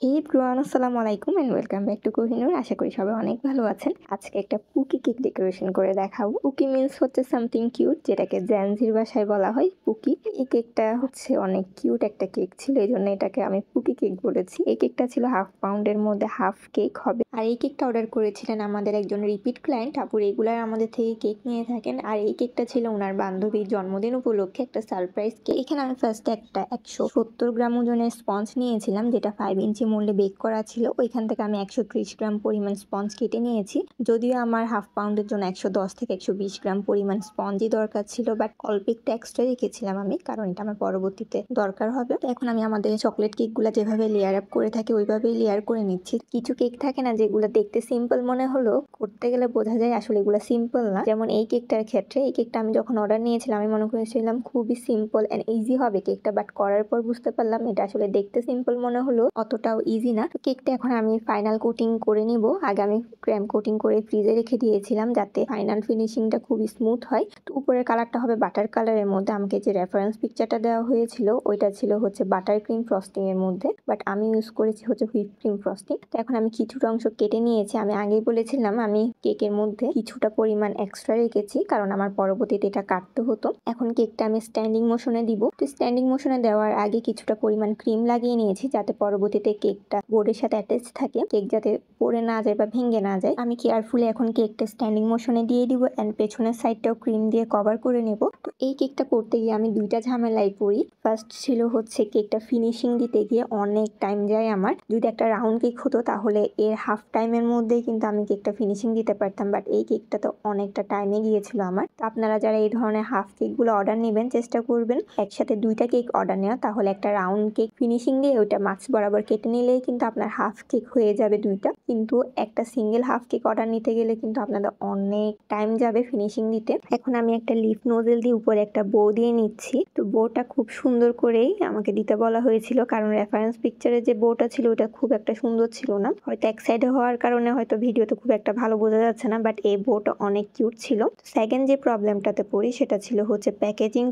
Everyone আসসালামু আলাইকুম and welcome back to Kohinoor. আশা করি সবাই অনেক ভালো আছেন। আজকে একটা পুকি কেক ডেকোরেশন করে দেখাবো। পুকি মিন্স হচ্ছে সামথিং কিউট, যেটাকে জ্যানজির ভাষায় বলা হয় পুকি। এই কেকটা হচ্ছে অনেক কিউট একটা কেক ছিল, এই জন্য এটাকে আমি পুকি কেক বলেছি। এই কেকটা ছিল হাফ পাউন্ডের মধ্যে হাফ কেক হবে। আর এই কেকটা অর্ডার করেছিলেন আমাদের একজন রিপিট ক্লায়েন্ট আপু, রেগুলার আমাদের থেকে কেক নিয়ে থাকেন। আর এই কেকটা ছিল ওনার বান্ধবীর জন্মদিন উপলক্ষে একটা সারপ্রাইজ কেক। এখানে আমি ফার্স্টে একটা 170 গ্রাম ওজনের স্পঞ্জ নিয়েছিলাম, যেটা 5 ইঞ্চি মোল্ডে বেক করা ছিল। ওইখান থেকে আমি 130 গ্রাম পরিমাণ স্পঞ্জ কেটে নিয়েছি। যদিও আমার হাফ পাউন্ডের জন্য 110 থেকে 120 গ্রাম পরিমাণ স্পঞ্জই দরকার ছিল, বাট অল্প একটু এক্সট্রা রেখেছিলাম আমি, কারণ এটা আমার পরবর্তীতে দরকার হবে। তো এখন আমি আমাদের চকলেট কেকগুলো যেভাবে লেয়ার আপ করে থাকি ওইভাবেই লেয়ার করে নিচ্ছি। কিছু কেক থাকে না যেগুলো দেখতে সিম্পল মনে হলো করতে গেলে বোঝা যায় আসলে এগুলো সিম্পল না। যেমন এই কেকটার ক্ষেত্রে, এই কেকটা আমি যখন অর্ডার নিয়েছিলাম আমি মনে করেছিলাম খুবই সিম্পল এন্ড ইজি হবে কেকটা, বাট করার পর বুঝতে পারলাম এটা আসলে দেখতে সিম্পল মনে হলো অতটাও ইজি না। তো কেকটা এখন আমি ফাইনাল কোটিং করে নিব। আগে আমি ক্র্যাম কোটিং করে ফ্রিজে রেখে দিয়েছিলাম যাতে ফাইনাল ফিনিশিংটা খুবই স্মুথ হয়। তো উপরের কালারটা হবে বাটার কালারের মধ্যে। আমাকে যে রেফারেন্স পিকচারটা দেওয়া হয়েছিল ওইটা ছিল হচ্ছে বাটার ক্রিম ফ্রস্টিং এর মধ্যে, বাট আমি ইউজ করেছি হচ্ছে হুইপ ক্রিম ফ্রস্টিং। তো এখন আমি কিছুটা অংশ কেটে নিয়েছি। আমি আগেই বলেছিলাম আমি কেকের মধ্যে কিছুটা পরিমাণ এক্সট্রা রেখেছি, কারণ আমার পরবর্তীতে এটা কাটতে হতো। এখন কেকটা আমি স্ট্যান্ডিং মোশনে দিব। তো স্ট্যান্ডিং মোশনে দেওয়ার আগে কিছুটা পরিমাণ ক্রিম লাগিয়ে নিয়েছি, যাতে পরবর্তীতে কেকটা বোর্ডের সাথে অ্যাটাচ থাকে, কেক যাতে পড়ে না যায় বা ভেঙে না যায়। আমি কেয়ারফুলি এখন কেকটা স্ট্যান্ডিং মোশনে দিয়ে দিব এন্ড পেছনের সাইডটাও ক্রিম দিয়ে কভার করে নেব। তো এই কেকটা করতে গিয়ে আমি দুইটা ঝামেলায় পড়ি। ফার্স্ট ছিল হচ্ছে কেকটা ফিনিশিং দিতে গিয়ে অনেক টাইম যায় আমার। যদি একটা রাউন্ড কেক হতো তাহলে এর হাফ টাইমের মধ্যেই কিন্তু আমি কেকটা ফিনিশিং দিতে পারতাম, বাট এই কেকটা তো অনেকটা টাইমে গিয়েছিল আমার। তো আপনারা যারা এই ধরনের হাফ কেকগুলো অর্ডার নেবেন চেষ্টা করবেন একসাথে দুইটা কেক অর্ডার নেওয়া, তাহলে একটা রাউন্ড কেক ফিনিশিং দিয়ে ওইটা মাছ বরাবর কেটে নিলেই কিন্তু আপনার হাফ কেক হয়ে যাবে দুইটা। কিন্তু একটা সিঙ্গেল হাফ কেক অর্ডার নিতে গেলে কিন্তু আপনাদের অনেক টাইম যাবে ফিনিশিং দিতে। এখন আমি একটা লিফ নোজেল দিয়ে উপরে একটা বো দিয়ে নিচ্ছি। তো বোটা খুব সুন্দর করেই আমাকে দিতে বলা হয়েছিল, কারণ রেফারেন্স পিকচারে যে বোটা ছিল ওটা খুব একটা সুন্দর ছিল না। হয়তো এক সাইডে হওয়ার কারণে হয়তো ভিডিওতে খুব একটা ভালো বোঝা যাচ্ছে না, বাট এই বোটা অনেক কিউট ছিল। সেকেন্ড যে প্রবলেমটাতে পড়ি সেটা ছিল হচ্ছে প্যাকেজিং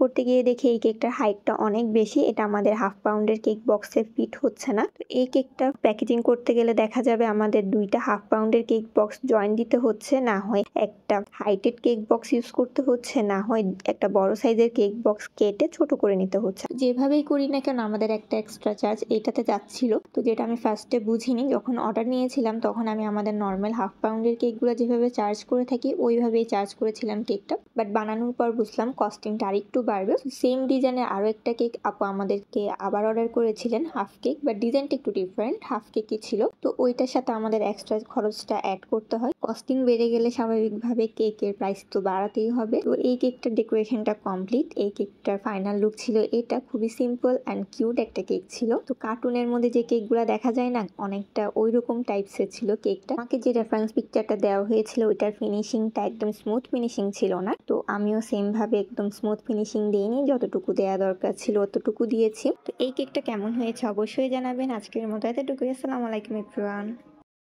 করতে গিয়ে দেখি এই কেকটার হাইটটা অনেক বেশি। এটা আমাদের হাফ পাউন্ডের কেক বক্সে ফিট হচ্ছে না। তো এই কেকটা প্যাকেজিং করতে গেলে দেখা যাবে আমাদের দুইটা হাফ পাউন্ডের কেক বক্স জয়েন দিতে হচ্ছে, না হয় একটা হাইটেড কেক বক্স ইউজ করতে হচ্ছে, না হয় একটা বড় সাইজের কেক বক্স কেটে ছোট করে নিতে হচ্ছে। যেভাবেই করি না কেন আমাদের একটা এক্সট্রা চার্জ এইটাতে যাচ্ছিল। তো যেটা আমি ফার্স্টে বুঝিনি, যখন অর্ডার নিয়েছিলাম তখন আমি আমাদের নর্মাল হাফ পাউন্ডের কেকগুলো যেভাবে চার্জ করে থাকি ওইভাবেই চার্জ করেছিলাম কেকটা, বাট বানানোর পর বুঝলাম কস্টিংটা আরেকটু বাড়বে। সেম ডিজাইনের আরও একটা কেক আপু আমাদেরকে আবার অর্ডার করেছিলেন হাফ কেক, বাট ডিজাইনটা একটু ডিফারেন্ট, হাফ কেকই ছিল। তো ওইটার সাথে আমাদের এক্সট্রা খরচটা অ্যাড করতে হয়। কস্টিং বেড়ে গেলে স্বাভাবিকভাবে কেকের প্রাইস তো বাড়াতেই হবে। তো এই কেকটার ডেকোরেশনটা কমপ্লিট। এই কেকটার ফাইনাল লুক ছিল এটা, খুবই সিম্পল অ্যান্ড কিউট একটা কেক ছিল। তো কার্টুনের মধ্যে যে কেকগুলো দেখা যায় না অনেকটা ওই রকম টাইপসের ছিল কেকটা। আমাকে যে রেফারেন্স পিকচারটা দেওয়া হয়েছিল ওইটার ফিনিশিংটা একদম স্মুথ ফিনিশিং ছিল না। তো আমিও সেম ভাবে একদম স্মুথ ফিনিশিং দিইনি, যতটুকু দেওয়া দরকার ছিল অতটুকু দিয়েছি। তো এই কেকটা কেমন হয়েছে অবশ্যই জানাবেন। আজকের মতো এতটুকুই। আসসালামু আলাইকুম এভরিওয়ান।